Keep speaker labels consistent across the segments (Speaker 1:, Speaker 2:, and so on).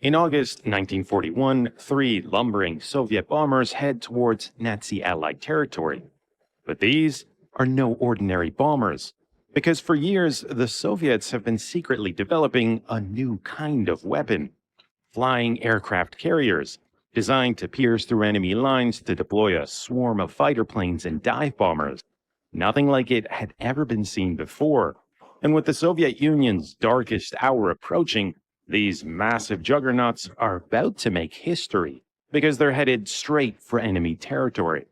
Speaker 1: In August 1941, three lumbering Soviet bombers head towards Nazi Allied territory. But these are no ordinary bombers, because for years the Soviets have been secretly developing a new kind of weapon: flying aircraft carriers, designed to pierce through enemy lines to deploy a swarm of fighter planes and dive bombers. Nothing like it had ever been seen before. And with the Soviet Union's darkest hour approaching, these massive juggernauts are about to make history because they're headed straight for enemy territory.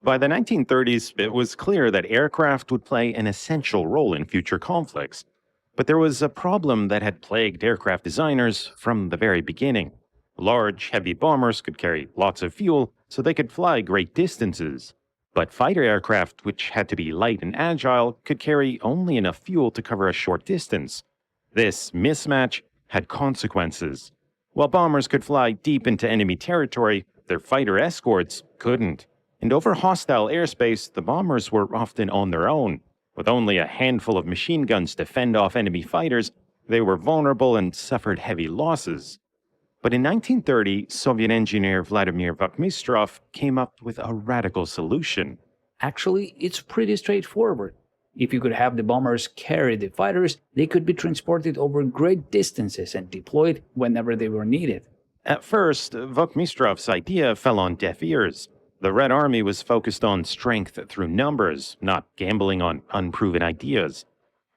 Speaker 1: By the 1930s, it was clear that aircraft would play an essential role in future conflicts. But there was a problem that had plagued aircraft designers from the very beginning. Large, heavy bombers could carry lots of fuel, so they could fly great distances. But fighter aircraft, which had to be light and agile, could carry only enough fuel to cover a short distance. This mismatch had consequences. While bombers could fly deep into enemy territory, their fighter escorts couldn't. And over hostile airspace, the bombers were often on their own. With only a handful of machine guns to fend off enemy fighters, they were vulnerable and suffered heavy losses. But in 1930, Soviet engineer Vladimir Vakhmistrov came up with a radical solution.
Speaker 2: Actually, it's pretty straightforward. If you could have the bombers carry the fighters, they could be transported over great distances and deployed whenever they were needed.
Speaker 1: At first, Vakhmistrov's idea fell on deaf ears. The Red Army was focused on strength through numbers, not gambling on unproven ideas.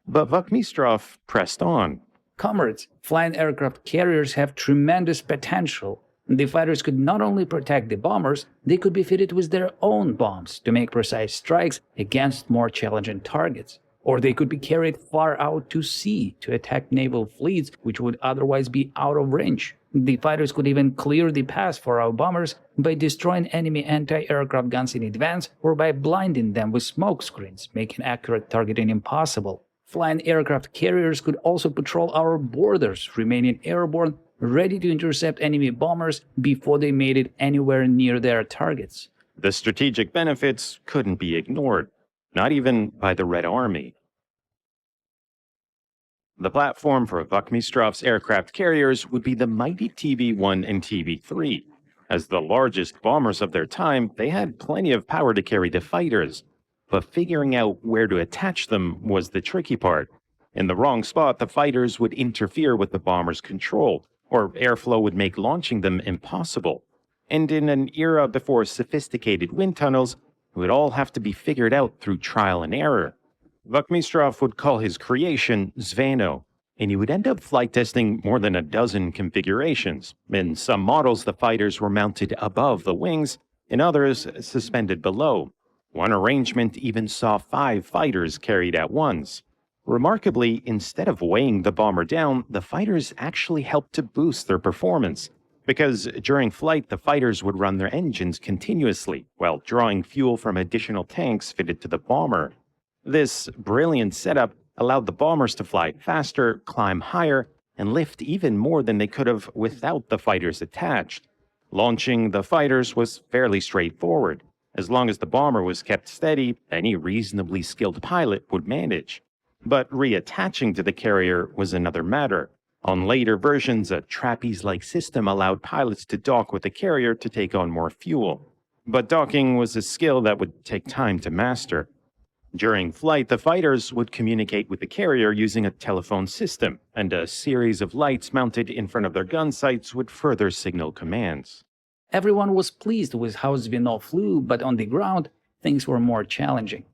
Speaker 1: But Vakhmistrov pressed on.
Speaker 2: Comrades, flying aircraft carriers have tremendous potential. The fighters could not only protect the bombers, they could be fitted with their own bombs to make precise strikes against more challenging targets. Or they could be carried far out to sea to attack naval fleets which would otherwise be out of range. The fighters could even clear the path for our bombers by destroying enemy anti-aircraft guns in advance or by blinding them with smoke screens, making accurate targeting impossible. Flying aircraft carriers could also patrol our borders, remaining airborne, ready to intercept enemy bombers before they made it anywhere near their targets.
Speaker 1: The strategic benefits couldn't be ignored, not even by the Red Army. The platform for Vakhmistrov's aircraft carriers would be the mighty TB-1 and TB-3. As the largest bombers of their time, they had plenty of power to carry the fighters. But figuring out where to attach them was the tricky part. In the wrong spot, the fighters would interfere with the bombers' control, or airflow would make launching them impossible. And in an era before sophisticated wind tunnels, it would all have to be figured out through trial and error. Vakhmistrov would call his creation Zveno, and he would end up flight testing more than a dozen configurations. In some models, the fighters were mounted above the wings, in others, suspended below. One arrangement even saw 5 fighters carried at once. Remarkably, instead of weighing the bomber down, the fighters actually helped to boost their performance, because during flight the fighters would run their engines continuously while drawing fuel from additional tanks fitted to the bomber. This brilliant setup allowed the bombers to fly faster, climb higher, and lift even more than they could have without the fighters attached. Launching the fighters was fairly straightforward. As long as the bomber was kept steady, any reasonably skilled pilot would manage. But reattaching to the carrier was another matter. On later versions, a trapeze-like system allowed pilots to dock with the carrier to take on more fuel. But docking was a skill that would take time to master. During flight, the fighters would communicate with the carrier using a telephone system, and a series of lights mounted in front of their gun sights would further signal commands.
Speaker 2: Everyone was pleased with how Zveno flew, but on the ground, things were more challenging.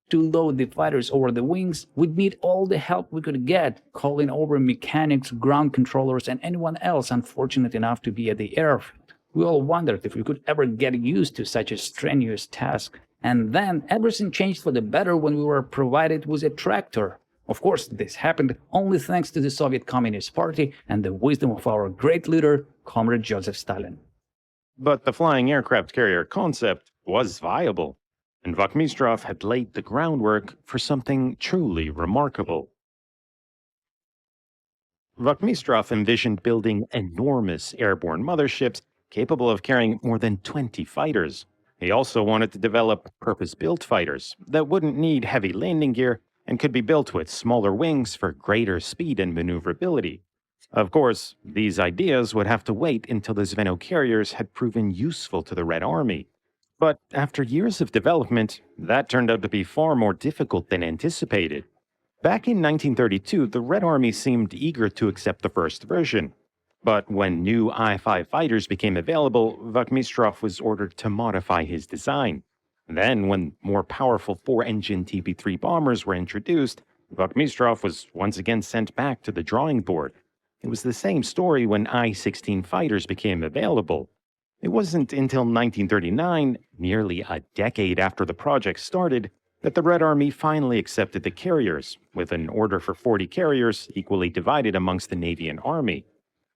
Speaker 2: To load the fighters over the wings, we'd need all the help we could get, calling over mechanics, ground controllers, and anyone else unfortunate enough to be at the airfield. We all wondered if we could ever get used to such a strenuous task. And then everything changed for the better when we were provided with a tractor. Of course, this happened only thanks to the Soviet Communist Party and the wisdom of our great leader, Comrade Joseph Stalin.
Speaker 1: But the flying aircraft carrier concept was viable, and Vakhmistrov had laid the groundwork for something truly remarkable. Vakhmistrov envisioned building enormous airborne motherships capable of carrying more than 20 fighters. He also wanted to develop purpose-built fighters that wouldn't need heavy landing gear and could be built with smaller wings for greater speed and maneuverability. Of course, these ideas would have to wait until the Zveno carriers had proven useful to the Red Army. But after years of development, that turned out to be far more difficult than anticipated. Back in 1932, the Red Army seemed eager to accept the first version. But when new I-5 fighters became available, Vakhmistrov was ordered to modify his design. Then, when more powerful four-engine TB-3 bombers were introduced, Vakhmistrov was once again sent back to the drawing board. It was the same story when I-16 fighters became available. It wasn't until 1939, nearly a decade after the project started, that the Red Army finally accepted the carriers, with an order for 40 carriers equally divided amongst the Navy and Army.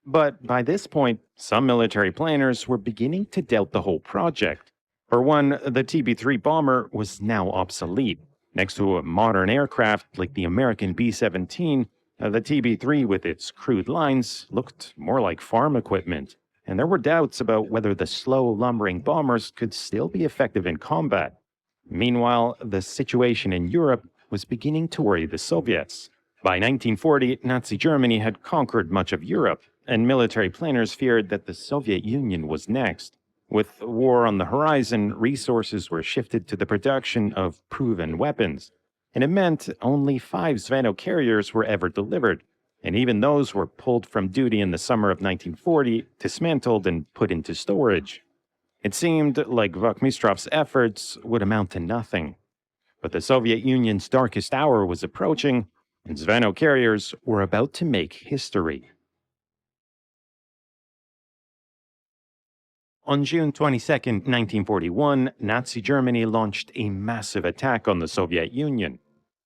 Speaker 1: But by this point, some military planners were beginning to doubt the whole project. For one, the TB-3 bomber was now obsolete. Next to a modern aircraft like the American B-17, the TB-3 with its crude lines looked more like farm equipment, and there were doubts about whether the slow, lumbering bombers could still be effective in combat. Meanwhile, the situation in Europe was beginning to worry the Soviets. By 1940, Nazi Germany had conquered much of Europe, and military planners feared that the Soviet Union was next. With war on the horizon, resources were shifted to the production of proven weapons, and it meant only 5 Zveno carriers were ever delivered, and even those were pulled from duty in the summer of 1940, dismantled, and put into storage. It seemed like Vakhmistrov's efforts would amount to nothing. But the Soviet Union's darkest hour was approaching, and Zveno carriers were about to make history. On June 22, 1941, Nazi Germany launched a massive attack on the Soviet Union.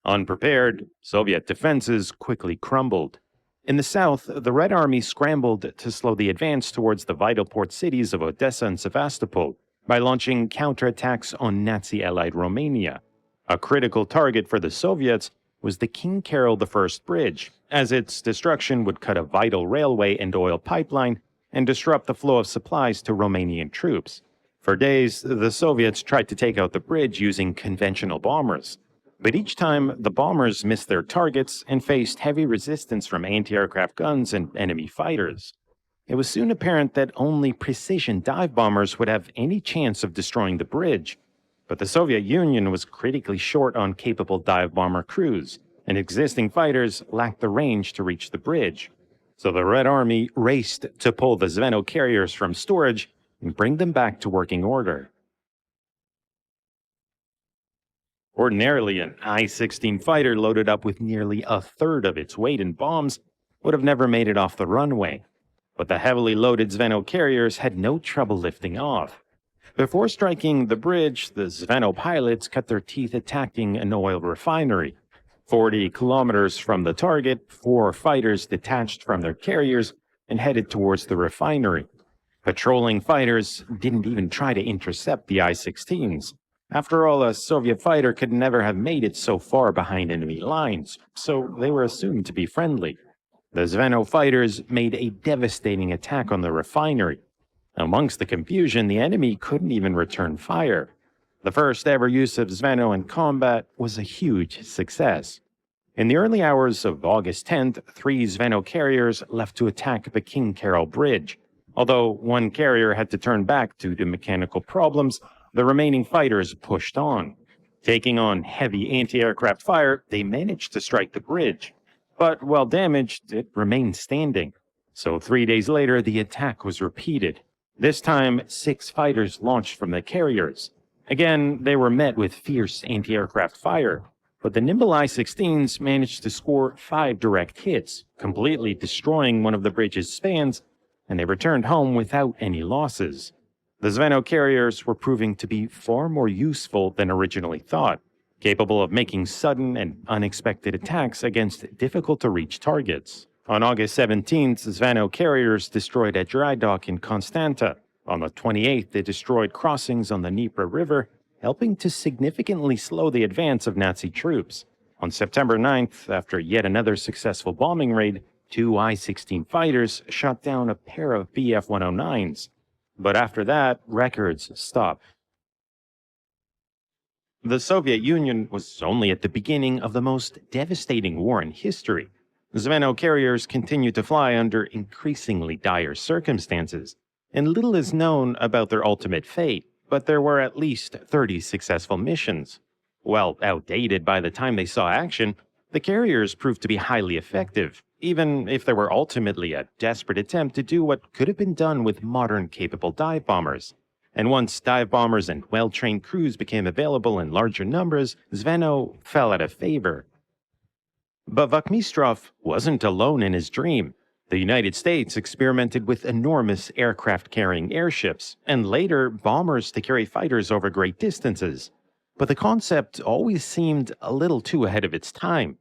Speaker 1: Unprepared, Soviet defenses quickly crumbled. In the south, the Red Army scrambled to slow the advance towards the vital port cities of Odessa and Sevastopol by launching counterattacks on Nazi-allied Romania. A critical target for the Soviets was the King Carol I Bridge, as its destruction would cut a vital railway and oil pipeline and disrupt the flow of supplies to Romanian troops. For days, the Soviets tried to take out the bridge using conventional bombers. But each time, the bombers missed their targets and faced heavy resistance from anti-aircraft guns and enemy fighters. It was soon apparent that only precision dive bombers would have any chance of destroying the bridge. But the Soviet Union was critically short on capable dive bomber crews, and existing fighters lacked the range to reach the bridge. So the Red Army raced to pull the Zveno carriers from storage and bring them back to working order. Ordinarily, an I-16 fighter loaded up with nearly a third of its weight in bombs would have never made it off the runway. But the heavily loaded Zveno carriers had no trouble lifting off. Before striking the bridge, the Zveno pilots cut their teeth attacking an oil refinery. 40 kilometers from the target, 4 fighters detached from their carriers and headed towards the refinery. Patrolling fighters didn't even try to intercept the I-16s. After all, a Soviet fighter could never have made it so far behind enemy lines, so they were assumed to be friendly. The Zveno fighters made a devastating attack on the refinery. Amongst the confusion, the enemy couldn't even return fire. The first ever use of Zveno in combat was a huge success. In the early hours of August 10th, 3 Zveno carriers left to attack the King Carol Bridge. Although one carrier had to turn back due to mechanical problems, the remaining fighters pushed on. Taking on heavy anti-aircraft fire, they managed to strike the bridge. But while damaged, it remained standing. So 3 days later, the attack was repeated. This time, 6 fighters launched from the carriers. Again, they were met with fierce anti-aircraft fire, but the nimble I-16s managed to score 5 direct hits, completely destroying one of the bridge's spans, and they returned home without any losses. The Zveno carriers were proving to be far more useful than originally thought, capable of making sudden and unexpected attacks against difficult-to-reach targets. On August 17th, Zveno carriers destroyed a dry dock in Constanta. On the 28th, they destroyed crossings on the Dnieper River, helping to significantly slow the advance of Nazi troops. On September 9th, after yet another successful bombing raid, 2 I-16 fighters shot down a pair of Bf-109s. But after that, records stopped. The Soviet Union was only at the beginning of the most devastating war in history. Zveno carriers continued to fly under increasingly dire circumstances, and little is known about their ultimate fate, but there were at least 30 successful missions. While outdated by the time they saw action, the carriers proved to be highly effective, even if they were ultimately a desperate attempt to do what could have been done with modern capable dive bombers. And once dive bombers and well trained crews became available in larger numbers, Zveno fell out of favor. But Vakhmistrov wasn't alone in his dream. The United States experimented with enormous aircraft carrying airships, and later bombers to carry fighters over great distances. But the concept always seemed a little too ahead of its time.